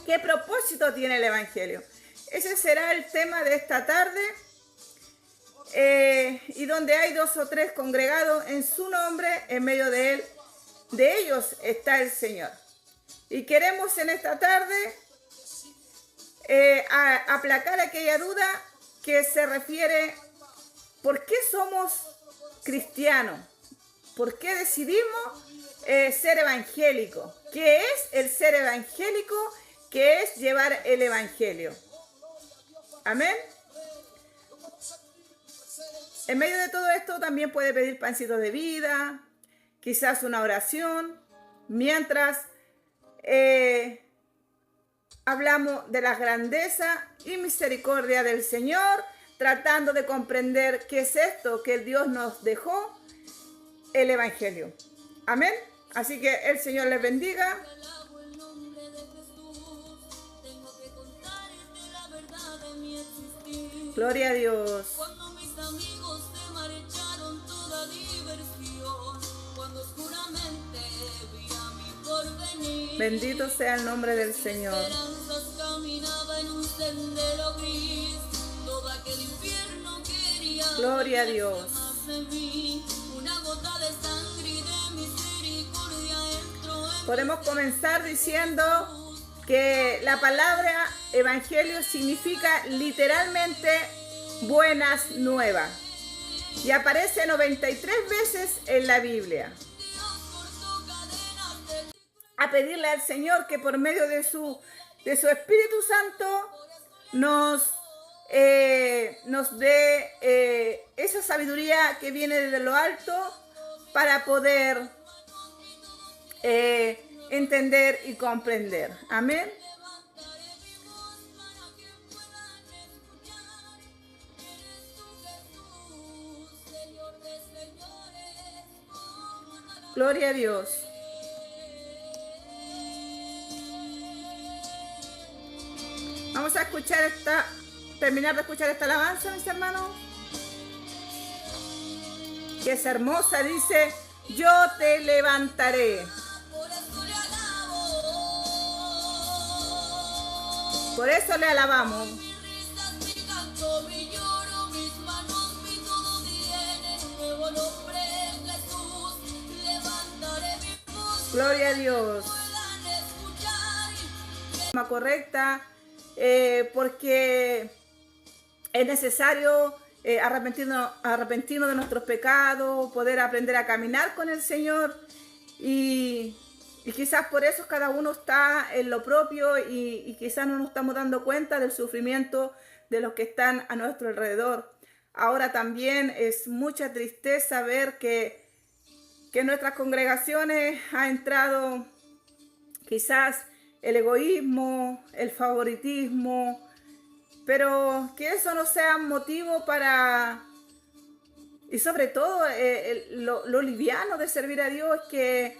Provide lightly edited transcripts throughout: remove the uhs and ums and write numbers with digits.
¿Qué propósito tiene el Evangelio? Ese será el tema de esta tarde. Y donde hay 2 o 3 congregados en su nombre, en medio de ellos está el Señor. Y queremos en esta tarde aplacar aquella duda que se refiere ¿por qué somos cristianos? ¿Por qué decidimos ser evangélicos? ¿Qué es el ser evangélico? ¿Qué es llevar el evangelio? Amén. En medio de todo esto también puede pedir pancitos de vida, quizás una oración, mientras hablamos de la grandeza y misericordia del Señor, tratando de comprender qué es esto que Dios nos dejó, el Evangelio. Amén. Así que el Señor les bendiga. Gloria a Dios. Bendito sea el nombre del Señor. Gloria a Dios. Podemos comenzar diciendo que la palabra evangelio significa literalmente buenas nuevas y aparece 93 veces en la Biblia. A pedirle al Señor que por medio de su Espíritu Santo nos dé esa sabiduría que viene desde lo alto para poder entender y comprender. Amén. Gloria a Dios. Vamos a terminar de escuchar esta alabanza, mis hermanos. Que es hermosa, dice, yo te levantaré. Por eso le alabamos. Gloria a Dios. Correcta, porque es necesario arrepentirnos de nuestros pecados, poder aprender a caminar con el Señor y quizás por eso cada uno está en lo propio y quizás no nos estamos dando cuenta del sufrimiento de los que están a nuestro alrededor. Ahora también es mucha tristeza ver que en nuestras congregaciones ha entrado quizás el egoísmo, el favoritismo, pero que eso no sea motivo para, y sobre todo lo liviano de servir a Dios, que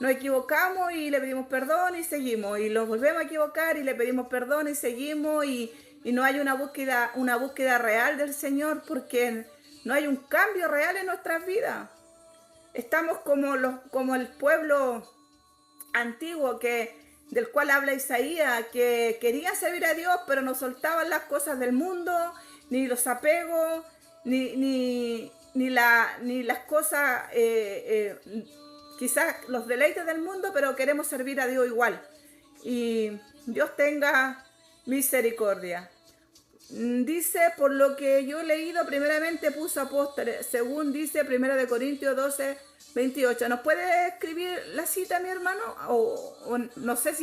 nos equivocamos y le pedimos perdón y seguimos, y nos volvemos a equivocar y le pedimos perdón y seguimos, y no hay una búsqueda real del Señor, porque no hay un cambio real en nuestras vidas. Estamos como el pueblo antiguo del cual habla Isaías, que quería servir a Dios, pero no soltaban las cosas del mundo, ni los apegos, ni las cosas, quizás los deleites del mundo, pero queremos servir a Dios igual. Y Dios tenga misericordia. Dice, por lo que yo he leído, primeramente puso apóstoles, según dice 1 Corintios 12, 28. ¿Nos puede escribir la cita, mi hermano? O no sé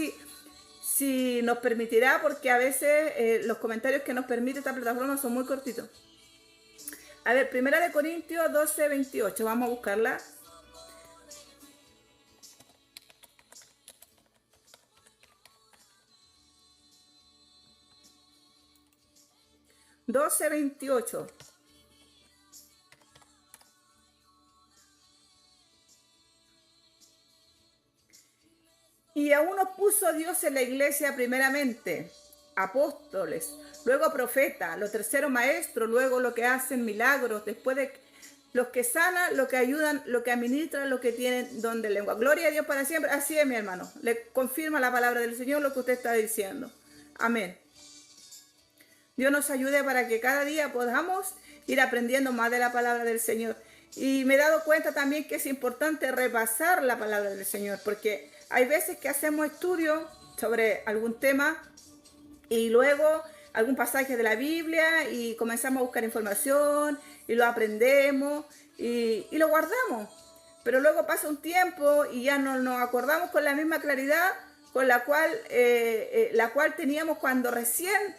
si nos permitirá, porque a veces los comentarios que nos permite esta plataforma son muy cortitos. A ver, 1 Corintios 12, 28. Vamos a buscarla. Doce 28. Y a unos puso Dios en la iglesia primeramente, apóstoles, luego profetas, los terceros maestros, luego lo que hacen milagros, después los que sanan, los que ayudan, los que administran, los que tienen don de lengua. Gloria a Dios para siempre. Así es, mi hermano. Le confirma la palabra del Señor lo que usted está diciendo. Amén. Dios nos ayude para que cada día podamos ir aprendiendo más de la palabra del Señor. Y me he dado cuenta también que es importante repasar la palabra del Señor, porque hay veces que hacemos estudios sobre algún tema y luego algún pasaje de la Biblia y comenzamos a buscar información y lo aprendemos y lo guardamos. Pero luego pasa un tiempo y ya no nos acordamos con la misma claridad con la cual teníamos cuando recién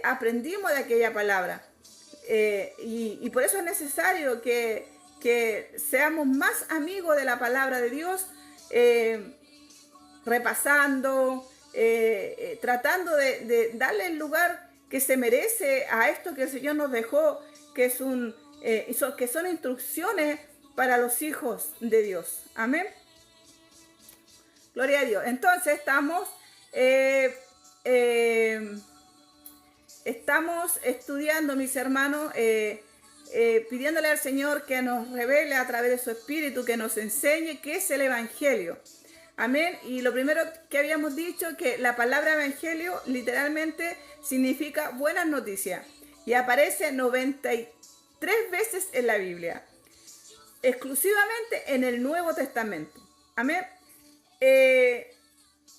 aprendimos de aquella palabra. Y por eso es necesario que seamos más amigos de la palabra de Dios, repasando, tratando de darle el lugar que se merece a esto que el Señor nos dejó, que son instrucciones para los hijos de Dios. Amén. Gloria a Dios. Entonces estamos estudiando, mis hermanos, pidiéndole al Señor que nos revele a través de su Espíritu, que nos enseñe qué es el Evangelio. Amén. Y lo primero que habíamos dicho, que la palabra Evangelio literalmente significa buenas noticias. Y aparece 93 veces en la Biblia, exclusivamente en el Nuevo Testamento. Amén.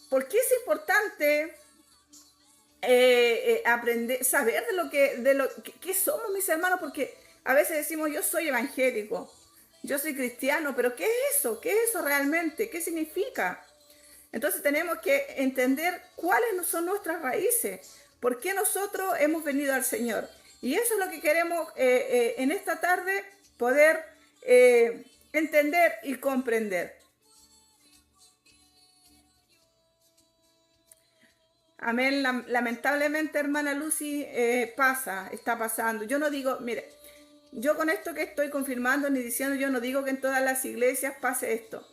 ¿Por qué es importante aprender, saber qué somos, mis hermanos? Porque a veces decimos, yo soy evangélico, yo soy cristiano, pero ¿qué es eso? ¿Qué es eso realmente? ¿Qué significa? Entonces tenemos que entender cuáles son nuestras raíces, por qué nosotros hemos venido al Señor. Y eso es lo que queremos en esta tarde poder entender y comprender. Amén. Lamentablemente, hermana Lucy, está pasando. Yo no digo, mire, yo con esto que estoy confirmando ni diciendo, yo no digo que en todas las iglesias pase esto,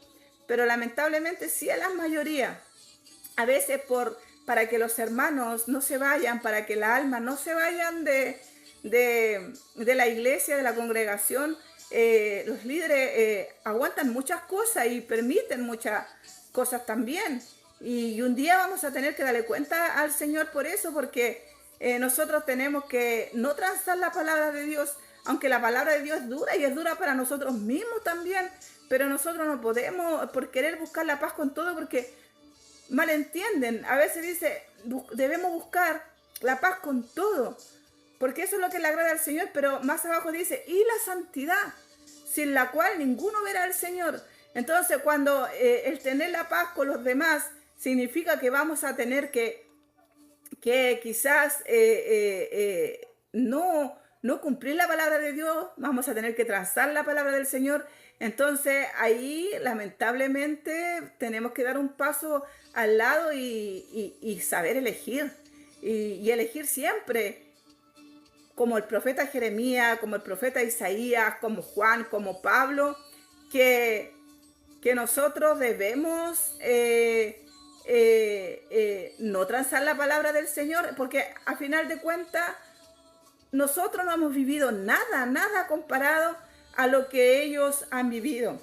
pero lamentablemente sí en la mayoría. A veces para que los hermanos no se vayan, para que las almas no se vayan de la iglesia, de la congregación, los líderes aguantan muchas cosas y permiten muchas cosas también. Y un día vamos a tener que darle cuenta al Señor por eso, porque nosotros tenemos que no transar la palabra de Dios, aunque la palabra de Dios es dura y es dura para nosotros mismos también, pero nosotros no podemos por querer buscar la paz con todo, porque malentienden. A veces dice, debemos buscar la paz con todo, porque eso es lo que le agrada al Señor, pero más abajo dice, y la santidad, sin la cual ninguno verá al Señor. Entonces, cuando el tener la paz con los demás significa que vamos a tener que quizás no cumplir la palabra de Dios, vamos a tener que transar la palabra del Señor. Entonces ahí lamentablemente tenemos que dar un paso al lado y saber elegir y elegir siempre, como el profeta Jeremías, como el profeta Isaías, como Juan, como Pablo, que nosotros debemos no transar la palabra del Señor, porque a final de cuentas nosotros no hemos vivido nada comparado a lo que ellos han vivido.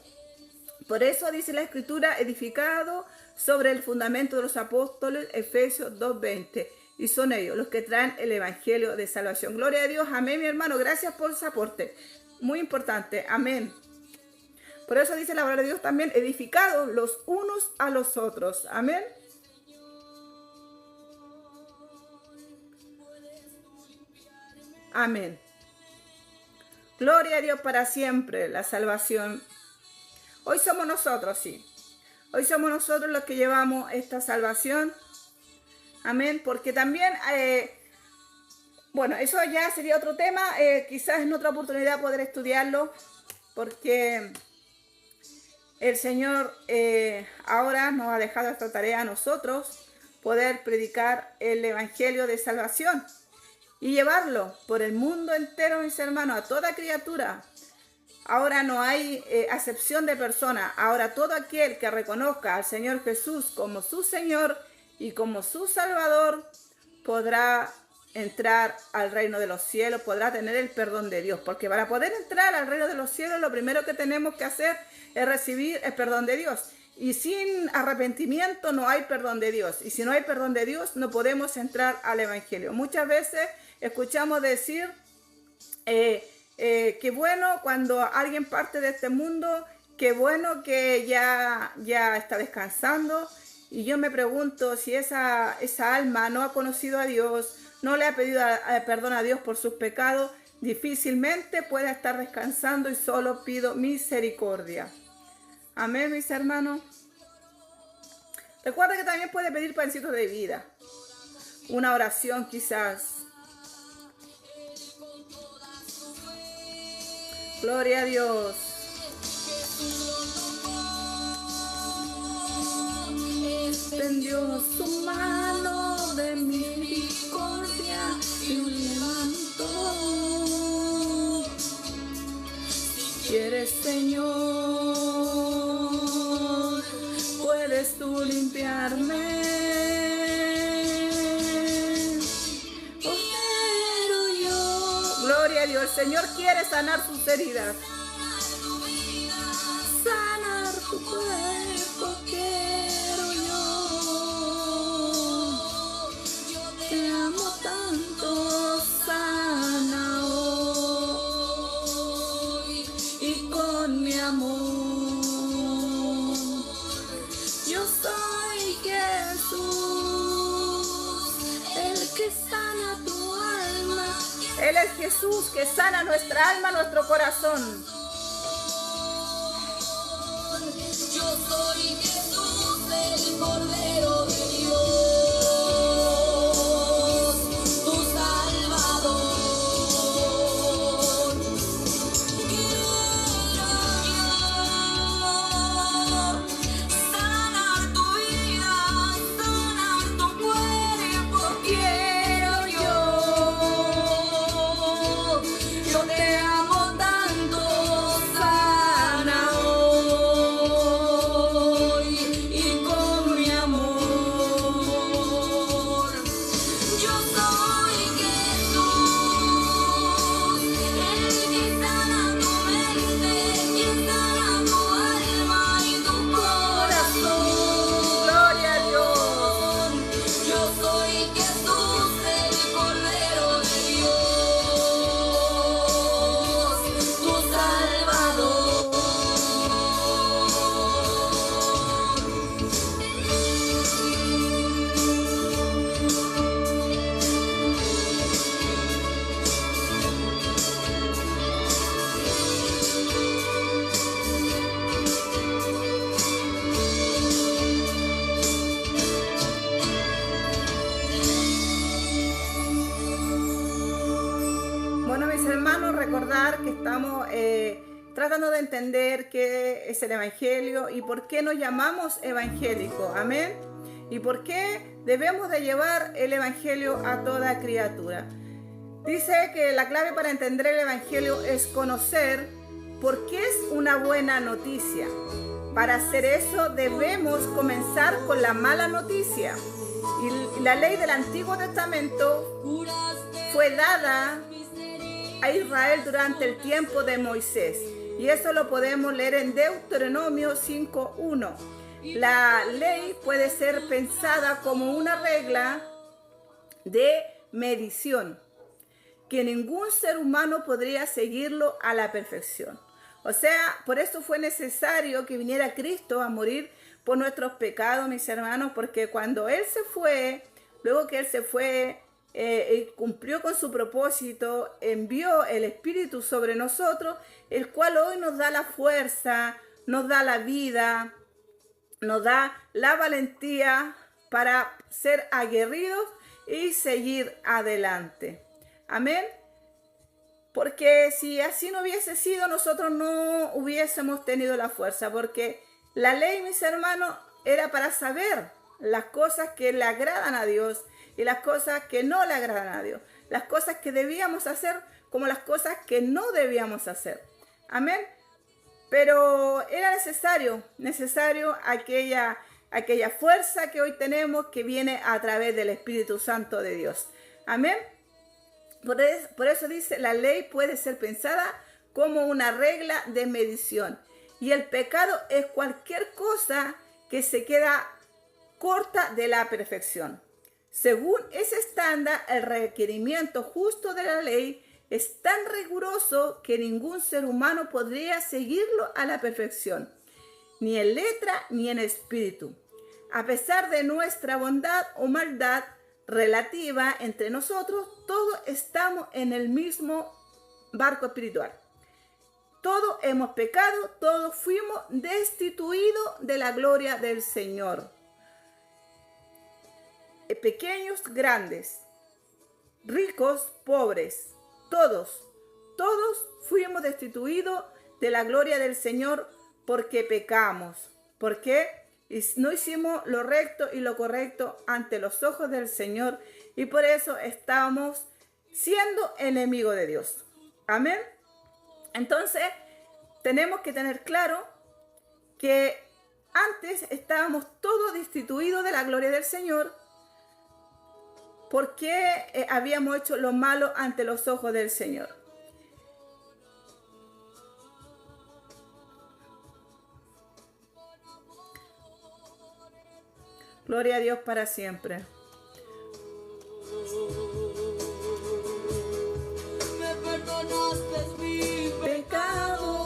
Por eso dice la Escritura, edificado sobre el fundamento de los apóstoles, Efesios 2:20. Y son ellos los que traen el Evangelio de salvación. Gloria a Dios. Amén, mi hermano. Gracias por su aporte. Muy importante. Amén. Por eso dice la palabra de Dios también, edificados los unos a los otros. Amén. Amén. Gloria a Dios para siempre, la salvación. Hoy somos nosotros, sí. Hoy somos nosotros los que llevamos esta salvación. Amén. Porque también, bueno, eso ya sería otro tema. Quizás en otra oportunidad poder estudiarlo. Porque el Señor ahora nos ha dejado esta tarea a nosotros, poder predicar el Evangelio de salvación y llevarlo por el mundo entero, mis hermanos, a toda criatura. Ahora no hay acepción de persona. Ahora todo aquel que reconozca al Señor Jesús como su Señor y como su Salvador podrá entrar al reino de los cielos, podrá tener el perdón de Dios. Porque para poder entrar al reino de los cielos, lo primero que tenemos que hacer es recibir el perdón de Dios. Y sin arrepentimiento no hay perdón de Dios. Y si no hay perdón de Dios, no podemos entrar al evangelio. Muchas veces escuchamos decir que bueno cuando alguien parte de este mundo, qué bueno que ya está descansando. Y yo me pregunto si esa alma no ha conocido a Dios, no le ha pedido perdón a Dios por sus pecados, difícilmente puede estar descansando, y solo pido misericordia. Amén, mis hermanos. Recuerda que también puede pedir pancitos de vida, una oración quizás. Gloria a Dios. Extendió su mano de misericordia y me levantó. Si quieres, Señor, puedes tú limpiarme. Pero yo, gloria a Dios, el Señor quiere sanar tus heridas, sanar tu cuerpo. Quiero yo te amo tanto, sana hoy y con mi amor. Yo soy Jesús, el que sana tu alma. Él es Jesús que sana nuestra alma, nuestro corazón. Yo soy Jesús, el Cordero de Dios, tu Salvador. Quiero sanar tu vida, sanar tu cuerpo. Quiero yo te amo tanto, sana hoy y con mi amor. Yo soy Jesús, el que sana tu mente, quien sana tu alma y tu corazón. Gloria a Dios. Yo soy Jesús, el Cordero de Dios, tu Salvador. Bueno, mis hermanos, recordar que estamos tratando de entender qué es el evangelio y por qué nos llamamos evangélicos. Amén. Y por qué debemos de llevar el evangelio a toda criatura. Dice que la clave para entender el evangelio es conocer por qué es una buena noticia. Para hacer eso debemos comenzar con la mala noticia. Y la ley del Antiguo Testamento fue dada a Israel durante el tiempo de Moisés. Y eso lo podemos leer en Deuteronomio 5:1. La ley puede ser pensada como una regla de medición, que ningún ser humano podría seguirlo a la perfección. O sea, por eso fue necesario que viniera Cristo a morir por nuestros pecados, mis hermanos, porque cuando Él se fue, luego que Él se fue, cumplió con su propósito, envió el Espíritu sobre nosotros, el cual hoy nos da la fuerza, nos da la vida, nos da la valentía para ser aguerridos y seguir adelante. Amén. Porque si así no hubiese sido, nosotros no hubiésemos tenido la fuerza, porque la ley, mis hermanos, era para saber las cosas que le agradan a Dios y las cosas que no le agradan a Dios, las cosas que debíamos hacer como las cosas que no debíamos hacer. Amén. Pero era necesario aquella fuerza que hoy tenemos, que viene a través del Espíritu Santo de Dios. Amén. Por eso dice, la ley puede ser pensada como una regla de medición. Y el pecado es cualquier cosa que se queda corta de la perfección. Según ese estándar, el requerimiento justo de la ley es tan riguroso que ningún ser humano podría seguirlo a la perfección, ni en letra ni en espíritu. A pesar de nuestra bondad o maldad relativa entre nosotros, todos estamos en el mismo barco espiritual. Todos hemos pecado, todos fuimos destituidos de la gloria del Señor. Pequeños, grandes, ricos, pobres, todos fuimos destituidos de la gloria del Señor porque pecamos, porque no hicimos lo recto y lo correcto ante los ojos del Señor y por eso estamos siendo enemigos de Dios. Amén. Entonces, tenemos que tener claro que antes estábamos todos destituidos de la gloria del Señor porque habíamos hecho lo malo ante los ojos del Señor. Gloria a Dios para siempre. Me perdonaste mi Pecado.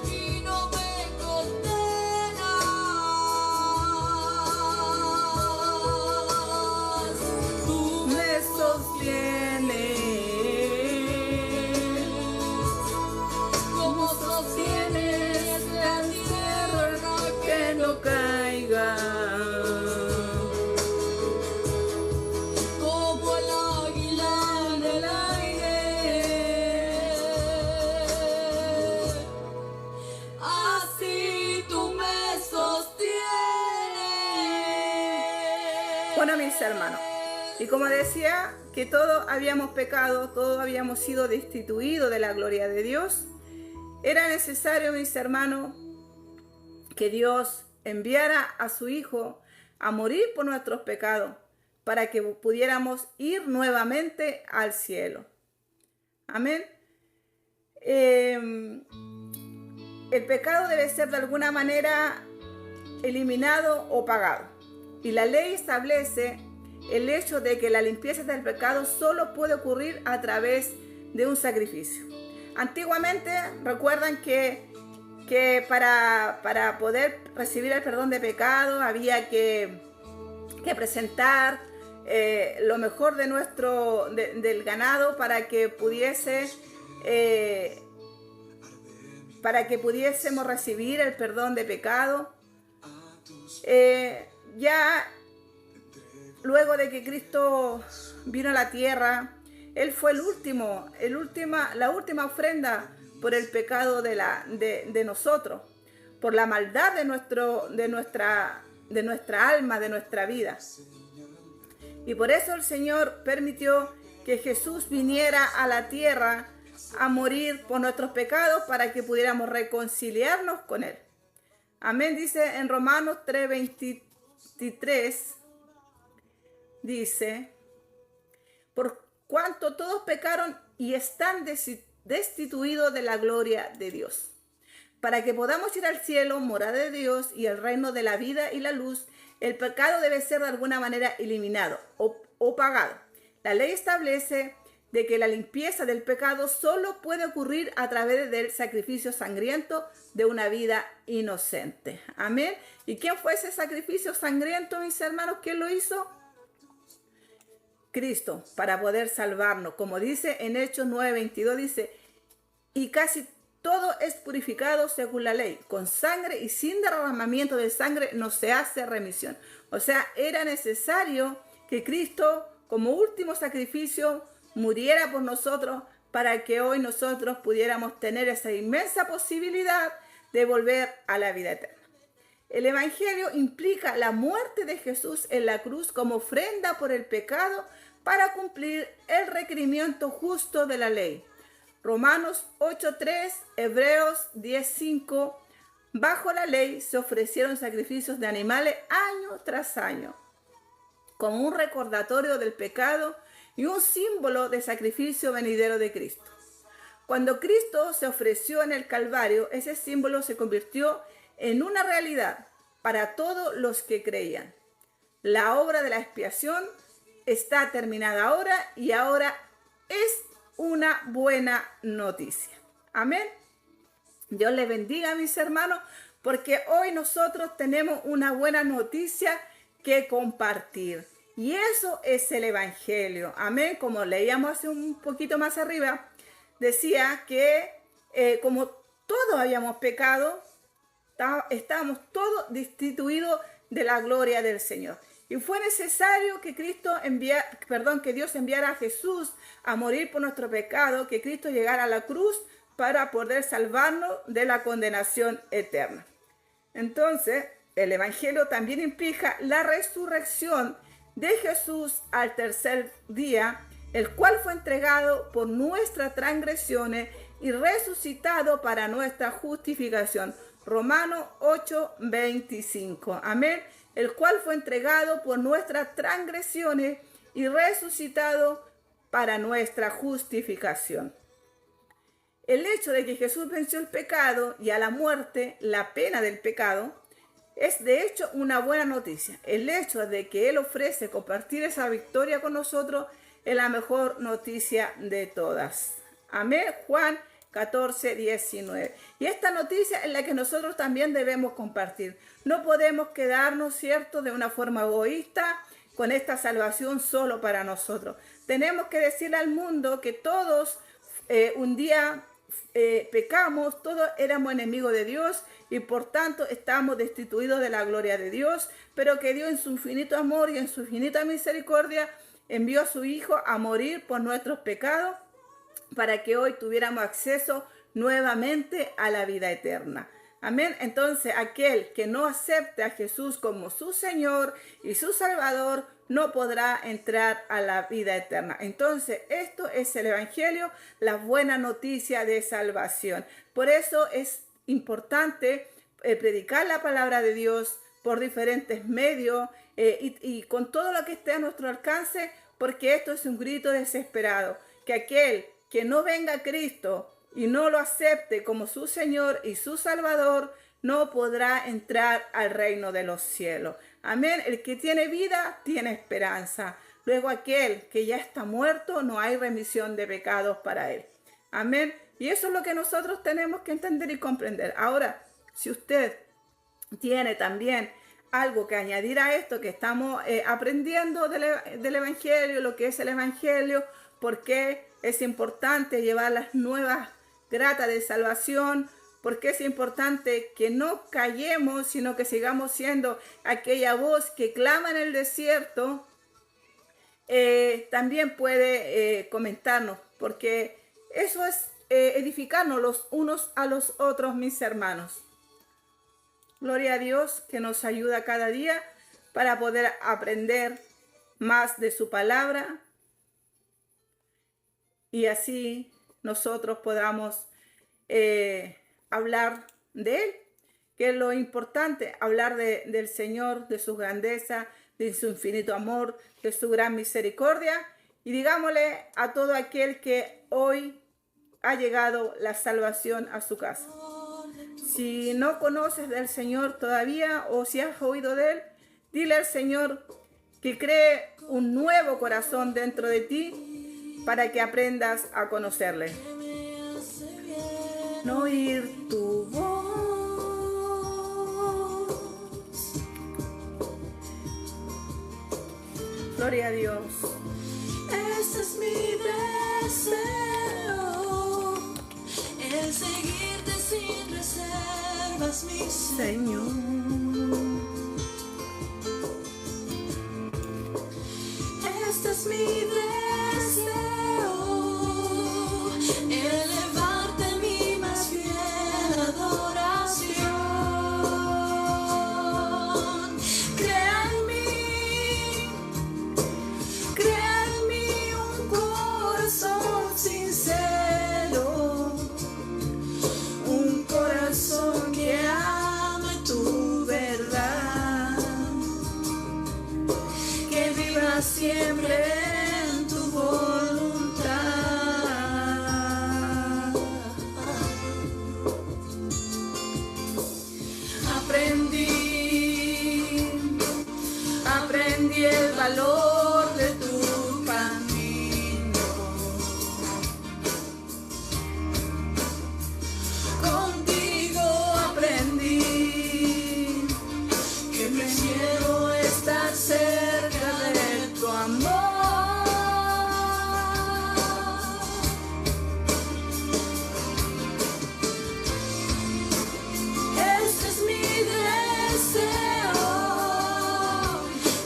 y no me condenas. Tú Me sostiene, como sostienes la tierra que no caiga. como el águila en el aire. Así tú me sostienes. Bueno, mis hermanos, y como decía que todos habíamos pecado, todos habíamos sido destituidos de la gloria de Dios, era necesario, mis hermanos, que Dios enviara a su Hijo a morir por nuestros pecados para que pudiéramos ir nuevamente al cielo. Amén. El pecado debe ser de alguna manera eliminado o pagado. Y la ley establece el hecho de que la limpieza del pecado solo puede ocurrir a través de un sacrificio. Antiguamente, recuerdan que para poder recibir el perdón de pecado había que presentar lo mejor de del ganado para que pudiésemos recibir el perdón de pecado. Ya luego de que Cristo vino a la tierra, Él fue la última ofrenda por el pecado de nosotros, por la maldad de nuestra alma, de nuestra vida. Y por eso el Señor permitió que Jesús viniera a la tierra a morir por nuestros pecados para que pudiéramos reconciliarnos con Él. Amén. Dice en Romanos 3:23, dice, por cuanto todos pecaron y están destituidos de la gloria de Dios, para que podamos ir al cielo, morada de Dios y el reino de la vida y la luz, el pecado debe ser de alguna manera eliminado o pagado. La ley establece de que la limpieza del pecado solo puede ocurrir a través del sacrificio sangriento de una vida inocente. Amén. ¿Y quién fue ese sacrificio sangriento, mis hermanos? ¿Quién lo hizo? Cristo, para poder salvarnos. Como dice en Hechos 9:22, dice, y casi todo es purificado según la ley, con sangre y sin derramamiento de sangre no se hace remisión. O sea, era necesario que Cristo, como último sacrificio, muriera por nosotros para que hoy nosotros pudiéramos tener esa inmensa posibilidad de volver a la vida eterna. El Evangelio implica la muerte de Jesús en la cruz como ofrenda por el pecado para cumplir el requerimiento justo de la ley. Romanos 8:3, Hebreos 10:5. Bajo la ley se ofrecieron sacrificios de animales año tras año. como un recordatorio del pecado y un símbolo de sacrificio venidero de Cristo. Cuando Cristo se ofreció en el Calvario, ese símbolo se convirtió en una realidad para todos los que creían. La obra de la expiación está terminada ahora y ahora es una buena noticia. Amén. Dios les bendiga, mis hermanos, porque hoy nosotros tenemos una buena noticia que compartir. Y eso es el Evangelio. Amén. Como leíamos hace un poquito más arriba, decía que como todos habíamos pecado, estábamos todos destituidos de la gloria del Señor. Y fue necesario que Dios enviara a Jesús a morir por nuestro pecado, que Cristo llegara a la cruz para poder salvarnos de la condenación eterna. Entonces, el Evangelio también implica la resurrección de Jesús al tercer día, el cual fue entregado por nuestras transgresiones y resucitado para nuestra justificación. Romanos 8:25. Amén. El cual fue entregado por nuestras transgresiones y resucitado para nuestra justificación. El hecho de que Jesús venció el pecado y a la muerte, la pena del pecado, es de hecho una buena noticia. El hecho de que Él ofrece compartir esa victoria con nosotros es la mejor noticia de todas. Amén. Juan 14:19. Y esta noticia es la que nosotros también debemos compartir. No podemos quedarnos, ¿cierto?, de una forma egoísta con esta salvación solo para nosotros. Tenemos que decirle al mundo que todos un día pecamos, todos éramos enemigos de Dios y por tanto estamos destituidos de la gloria de Dios, pero que Dios en su infinito amor y en su infinita misericordia envió a su Hijo a morir por nuestros pecados para que hoy tuviéramos acceso nuevamente a la vida eterna. Amén. Entonces, aquel que no acepte a Jesús como su Señor y su Salvador no podrá entrar a la vida eterna. Entonces, esto es el Evangelio, la buena noticia de salvación. Por eso es importante predicar la palabra de Dios por diferentes medios y con todo lo que esté a nuestro alcance, porque esto es un grito desesperado, que aquel que no venga a Cristo y no lo acepte como su Señor y su Salvador, no podrá entrar al reino de los cielos. Amén. El que tiene vida, tiene esperanza. Luego aquel que ya está muerto, no hay remisión de pecados para él. Amén. Y eso es lo que nosotros tenemos que entender y comprender. Ahora, si usted tiene también algo que añadir a esto que estamos aprendiendo del Evangelio, lo que es el Evangelio, por qué es importante llevar las nuevas gratas de salvación, porque es importante que no callemos, sino que sigamos siendo aquella voz que clama en el desierto, también puede comentarnos, porque eso es edificarnos los unos a los otros, mis hermanos. Gloria a Dios que nos ayuda cada día para poder aprender más de su palabra y así nosotros podamos hablar de Él, que es lo importante, hablar del Señor, de su grandeza, de su infinito amor, de su gran misericordia. Y digámosle a todo aquel que hoy ha llegado la salvación a su casa. Si no conoces del Señor todavía o si has oído de Él, dile al Señor que cree un nuevo corazón dentro de ti para que aprendas a conocerle. No oír tu voz. Gloria a Dios. Este es mi deseo, el seguirte sin reservas, mi Señor. Este es mi deseo, elevarte mi más fiel adoración. Crea en mí un corazón sincero, un corazón que ame tu viva siempre en tu voluntad. Aprendí el valor de tu camino. Contigo aprendí que prefiero estar cerca de tu amor. Este es mi deseo,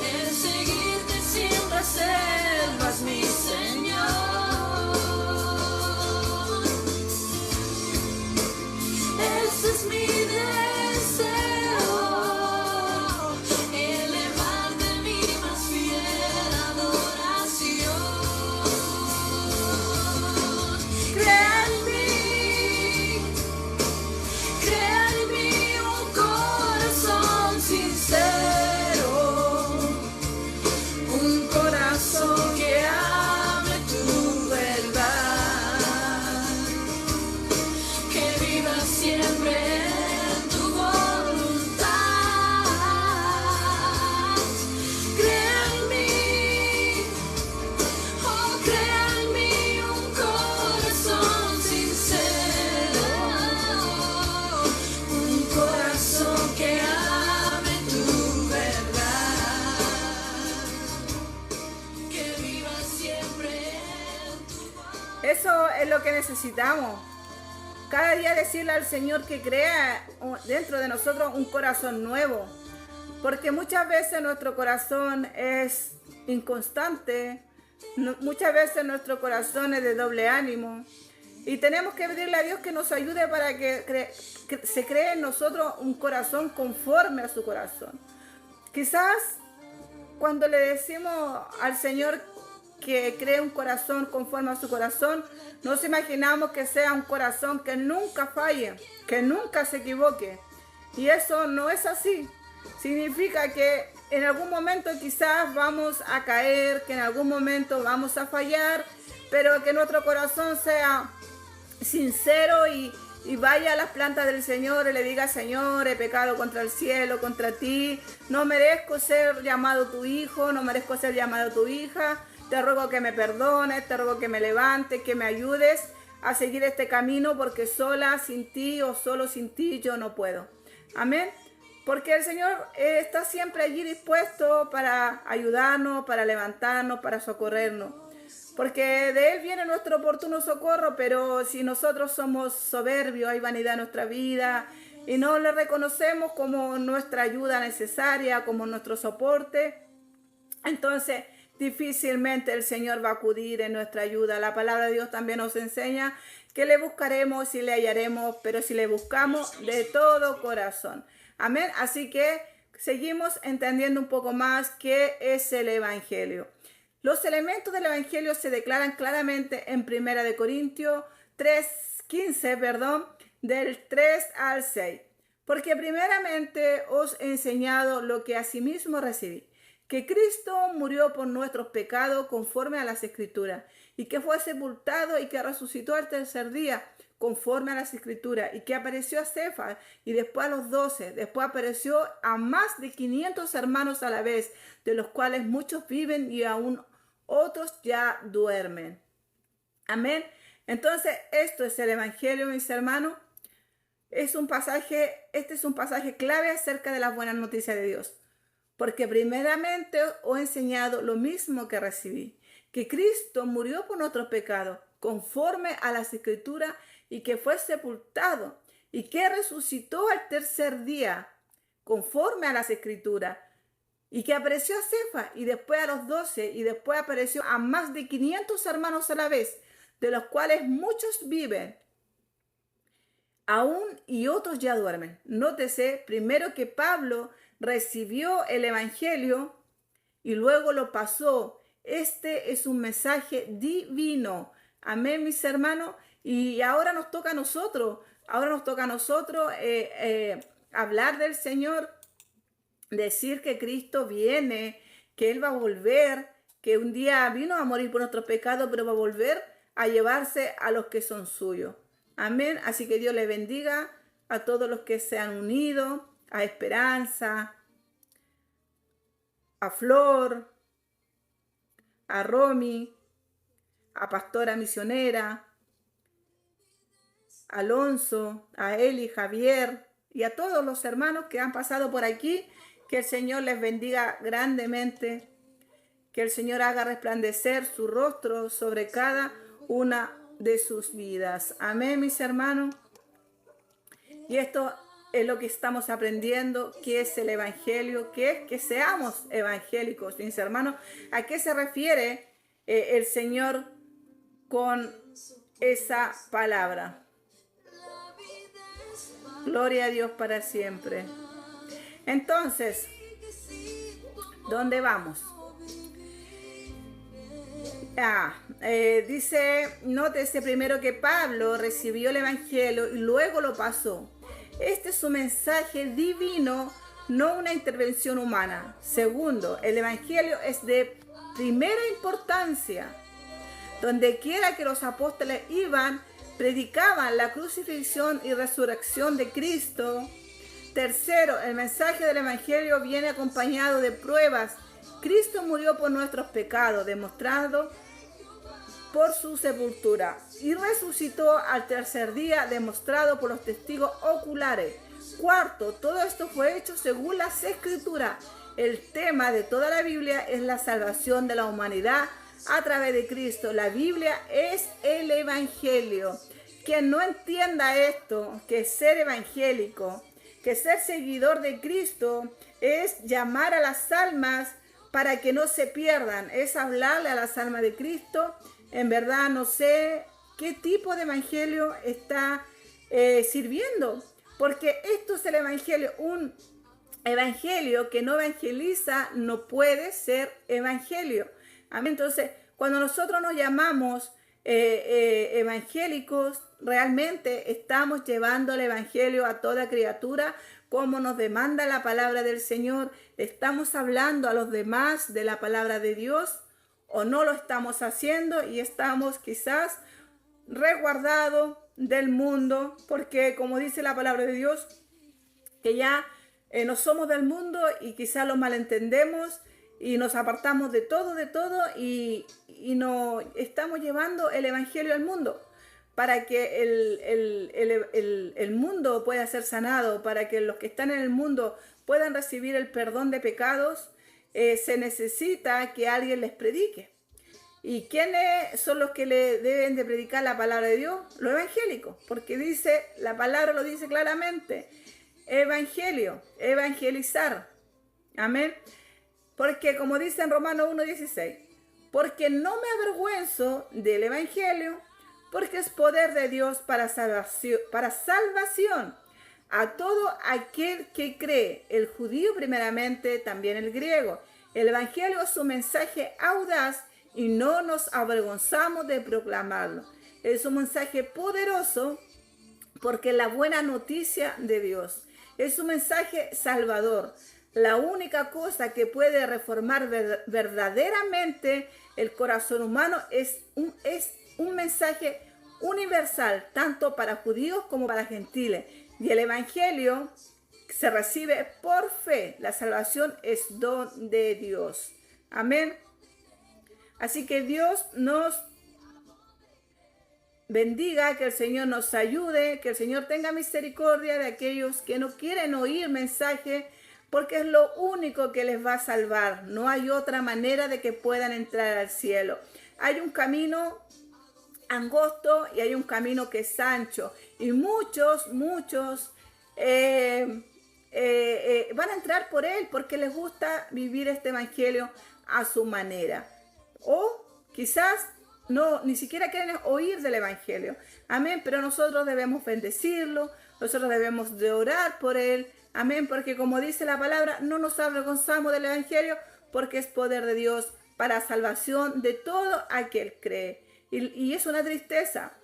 el seguirte sin reservas, mi Señor. Este es mi deseo, elevarte mi más fiel adoración. Crea en mí un corazón sincero, un corazón que ame tu verdad, que viva siempre en tu voluntad. Crea en mí, oh, crea en mí un corazón sincero, un corazón que ame tu verdad, que viva siempre en tu voluntad. Eso es lo que necesitamos. Cada día decirle al Señor que crea dentro de nosotros un corazón nuevo. Porque muchas veces nuestro corazón es inconstante. Muchas veces nuestro corazón es de doble ánimo. Y tenemos que pedirle a Dios que nos ayude para que se cree en nosotros un corazón conforme a su corazón. Quizás cuando le decimos al Señor que cree un corazón conforme a su corazón, nos imaginamos que sea un corazón que nunca falle, que nunca se equivoque. Y eso no es así. Significa que en algún momento quizás vamos a caer, que en algún momento vamos a fallar, pero que nuestro corazón sea sincero y vaya a las plantas del Señor y le diga: Señor, he pecado contra el cielo, contra ti, no merezco ser llamado tu hijo, no merezco ser llamado tu hija, te ruego que me perdones, te ruego que me levantes, que me ayudes a seguir este camino, porque sola sin ti o solo sin ti yo no puedo. Amén. Porque el Señor está siempre allí dispuesto para ayudarnos, para levantarnos, para socorrernos. Porque de Él viene nuestro oportuno socorro, pero si nosotros somos soberbios, hay vanidad en nuestra vida y no le reconocemos como nuestra ayuda necesaria, como nuestro soporte, entonces difícilmente el Señor va a acudir en nuestra ayuda. La palabra de Dios también nos enseña que le buscaremos y le hallaremos, pero si le buscamos de todo corazón. Amén. Así que seguimos entendiendo un poco más qué es el Evangelio. Los elementos del Evangelio se declaran claramente en 1 Corintios 3:15, del 3 al 6. Porque primeramente os he enseñado lo que asimismo recibí, que Cristo murió por nuestros pecados conforme a las Escrituras, y que fue sepultado y que resucitó al tercer día conforme a las Escrituras, y que apareció a Cefas y después a los 12, después apareció a más de 500 hermanos a la vez, de los cuales muchos viven y aún otros ya duermen. Amén. Entonces, esto es el Evangelio, mis hermanos. Este es un pasaje clave acerca de las buenas noticias de Dios. Porque primeramente os he enseñado lo mismo que recibí, que Cristo murió por nuestros pecados, conforme a las Escrituras, y que fue sepultado, y que resucitó al tercer día, conforme a las Escrituras, y que apareció a Cefas, y después a los 12, y después apareció a más de 500 hermanos a la vez, de los cuales muchos viven aún y otros ya duermen. Nótese primero que Pablo recibió el Evangelio y luego lo pasó. Este es un mensaje divino. Amén, mis hermanos. Y ahora nos toca a nosotros. Hablar del Señor, decir que Cristo viene, que Él va a volver, que un día vino a morir por nuestros pecados, pero va a volver a llevarse a los que son suyos. Amén. Así que Dios les bendiga a todos los que se han unido, a Esperanza, a Flor, a Romy, a Pastora Misionera, a Alonso, a Eli, Javier y a todos los hermanos que han pasado por aquí. Que el Señor les bendiga grandemente. Que el Señor haga resplandecer su rostro sobre cada una de sus vidas. Amén, mis hermanos. Y esto es lo que estamos aprendiendo, que es el Evangelio, que es que seamos evangélicos, mis hermanos. ¿A qué se refiere el Señor con esa palabra? Gloria a Dios para siempre. Entonces, ¿dónde vamos? Nótese primero que Pablo recibió el Evangelio y luego lo pasó. Este es su mensaje divino, no una intervención humana. Segundo, el Evangelio es de primera importancia. Donde quiera que los apóstoles iban, predicaban la crucifixión y resurrección de Cristo. Tercero, el mensaje del Evangelio viene acompañado de pruebas. Cristo murió por nuestros pecados, demostrado por su sepultura, y resucitó al tercer día, demostrado por los testigos oculares. Cuarto, todo esto fue hecho según las Escrituras. El tema de toda la Biblia es la salvación de la humanidad a través de Cristo. La Biblia es el Evangelio. Quien no entienda esto, que ser evangélico, que ser seguidor de Cristo es llamar a las almas para que no se pierdan, es hablarle a las almas de Cristo. En verdad no sé qué tipo de evangelio está sirviendo, porque esto es el evangelio. Un evangelio que no evangeliza no puede ser evangelio. Amén. Entonces, cuando nosotros nos llamamos evangélicos, realmente estamos llevando el evangelio a toda criatura, como nos demanda la palabra del Señor. Estamos hablando a los demás de la palabra de Dios, o no lo estamos haciendo y estamos quizás resguardados del mundo, porque como dice la palabra de Dios, que ya no somos del mundo y quizás lo malentendemos y nos apartamos de todo y no estamos llevando el evangelio al mundo para que el mundo pueda ser sanado, para que los que están en el mundo puedan recibir el perdón de pecados. Se necesita que alguien les predique. ¿Y quiénes son los que le deben de predicar la palabra de Dios? Los evangélicos, porque dice, la palabra lo dice claramente, evangelio, evangelizar. Amén. Porque como dice en Romanos 1:16, porque no me avergüenzo del evangelio, porque es poder de Dios para salvación a todo aquel que cree, el judío primeramente, también el griego. El evangelio es un mensaje audaz y no nos avergonzamos de proclamarlo. Es un mensaje poderoso porque es la buena noticia de Dios. Es un mensaje salvador. La única cosa que puede reformar verdaderamente el corazón humano es un mensaje universal, tanto para judíos como para gentiles. Y el evangelio se recibe por fe. La salvación es don de Dios. Amén. Así que Dios nos bendiga, que el Señor nos ayude, que el Señor tenga misericordia de aquellos que no quieren oír mensaje, porque es lo único que les va a salvar. No hay otra manera de que puedan entrar al cielo. Hay un camino angosto y hay un camino que es ancho. Y muchos van a entrar por él porque les gusta vivir este evangelio a su manera. O quizás ni siquiera quieren oír del evangelio. Amén. Pero nosotros debemos bendecirlo. Nosotros debemos de orar por él. Amén. Porque como dice la palabra, no nos avergonzamos del evangelio porque es poder de Dios para salvación de todo aquel que cree. Y es una tristeza.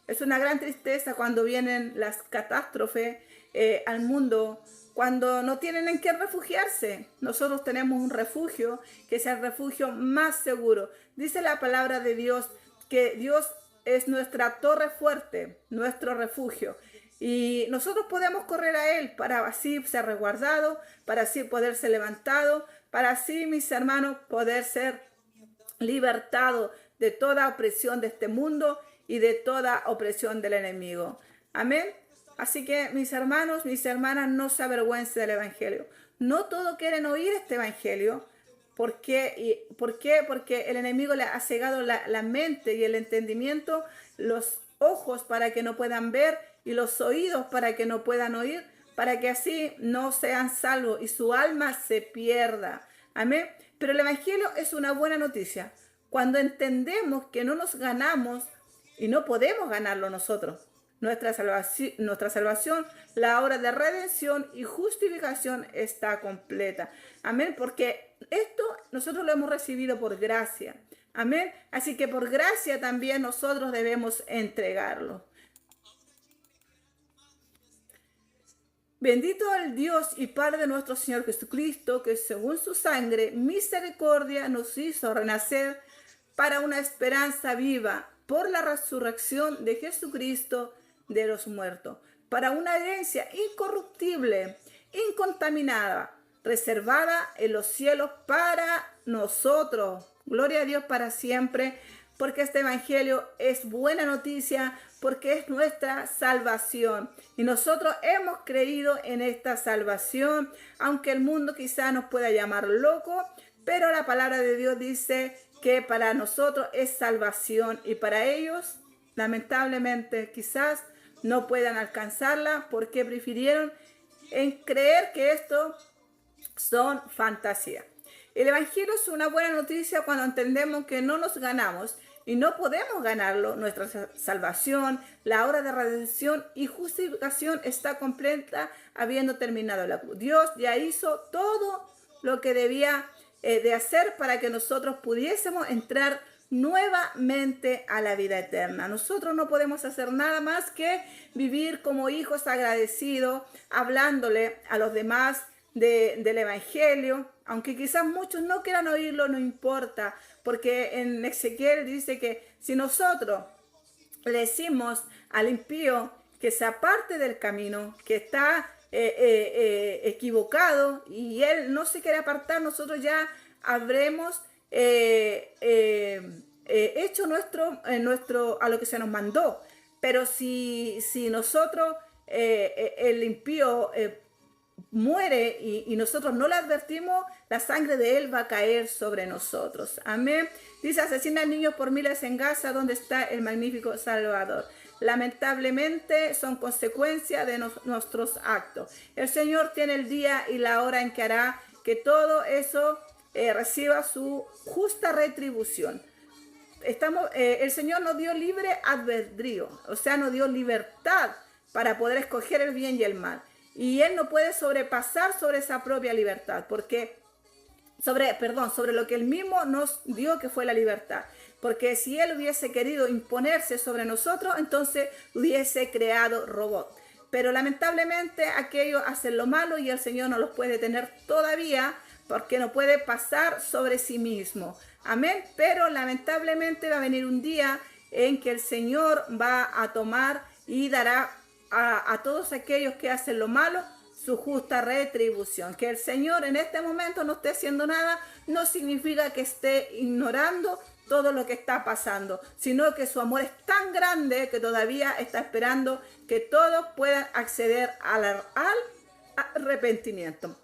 Es una gran tristeza cuando vienen las catástrofes al mundo, cuando no tienen en qué refugiarse. Nosotros tenemos un refugio que es el refugio más seguro. Dice la palabra de Dios que Dios es nuestra torre fuerte, nuestro refugio. Y nosotros podemos correr a Él para así ser resguardado, para así poder ser levantado, para así, mis hermanos, poder ser libertado de toda opresión de este mundo y de toda opresión del enemigo. Amén. Así que, mis hermanos, mis hermanas, no se avergüencen del evangelio. No todos quieren oír este evangelio. ¿Por qué? ¿Por qué? Porque el enemigo le ha cegado la mente y el entendimiento, los ojos para que no puedan ver y los oídos para que no puedan oír, para que así no sean salvos y su alma se pierda. Amén. Pero el evangelio es una buena noticia. Cuando entendemos que no nos ganamos y no podemos ganarlo nosotros, nuestra salvación, la obra de redención y justificación está completa. Amén. Porque esto nosotros lo hemos recibido por gracia. Amén. Así que por gracia también nosotros debemos entregarlo. Bendito el Dios y Padre de nuestro Señor Jesucristo, que según su sangre, misericordia, nos hizo renacer para una esperanza viva por la resurrección de Jesucristo de los muertos, para una herencia incorruptible, incontaminada, reservada en los cielos para nosotros. Gloria a Dios para siempre, porque este evangelio es buena noticia, porque es nuestra salvación. Y nosotros hemos creído en esta salvación, aunque el mundo quizá nos pueda llamar loco, pero la palabra de Dios dice que para nosotros es salvación y para ellos, lamentablemente, quizás no puedan alcanzarla porque prefirieron en creer que esto son fantasías. El evangelio es una buena noticia cuando entendemos que no nos ganamos y no podemos ganarlo. Nuestra salvación, la obra de redención y justificación está completa habiendo terminado la cruz. Dios ya hizo todo lo que debía de hacer para que nosotros pudiésemos entrar nuevamente a la vida eterna. Nosotros no podemos hacer nada más que vivir como hijos agradecidos, hablándole a los demás del evangelio, aunque quizás muchos no quieran oírlo, no importa, porque en Ezequiel dice que si nosotros le decimos al impío que se aparte del camino, que está equivocado y él no se quiere apartar, nosotros ya habremos hecho nuestro a lo que se nos mandó. Pero si nosotros, el impío muere y nosotros no le advertimos, la sangre de él va a caer sobre nosotros. Amén. Dice, asesinan niños por miles en Gaza, donde está el magnífico Salvador. Lamentablemente son consecuencia de nuestros actos. El Señor tiene el día y la hora en que hará que todo eso reciba su justa retribución. El Señor nos dio libre albedrío, o sea, nos dio libertad para poder escoger el bien y el mal. Y Él no puede sobrepasar sobre esa propia libertad, sobre lo que Él mismo nos dio, que fue la libertad. Porque si Él hubiese querido imponerse sobre nosotros, entonces hubiese creado robots. Pero lamentablemente aquellos hacen lo malo y el Señor no los puede tener todavía, porque no puede pasar sobre sí mismo. Amén. Pero lamentablemente va a venir un día en que el Señor va a tomar y dará a todos aquellos que hacen lo malo su justa retribución. Que el Señor en este momento no esté haciendo nada no significa que esté ignorando todo lo que está pasando, sino que su amor es tan grande que todavía está esperando que todos puedan acceder al arrepentimiento.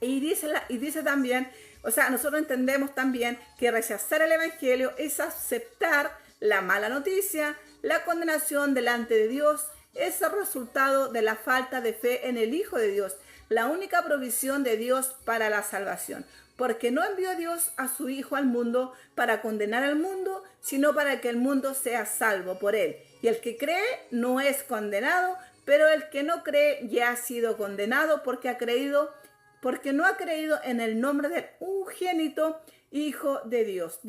Y dice también, o sea, nosotros entendemos también que rechazar el evangelio es aceptar la mala noticia, la condenación delante de Dios. Es el resultado de la falta de fe en el Hijo de Dios, la única provisión de Dios para la salvación. Porque no envió Dios a su Hijo al mundo para condenar al mundo, sino para que el mundo sea salvo por él. Y el que cree no es condenado, pero el que no cree ya ha sido condenado porque no ha creído en el nombre del unigénito Hijo de Dios.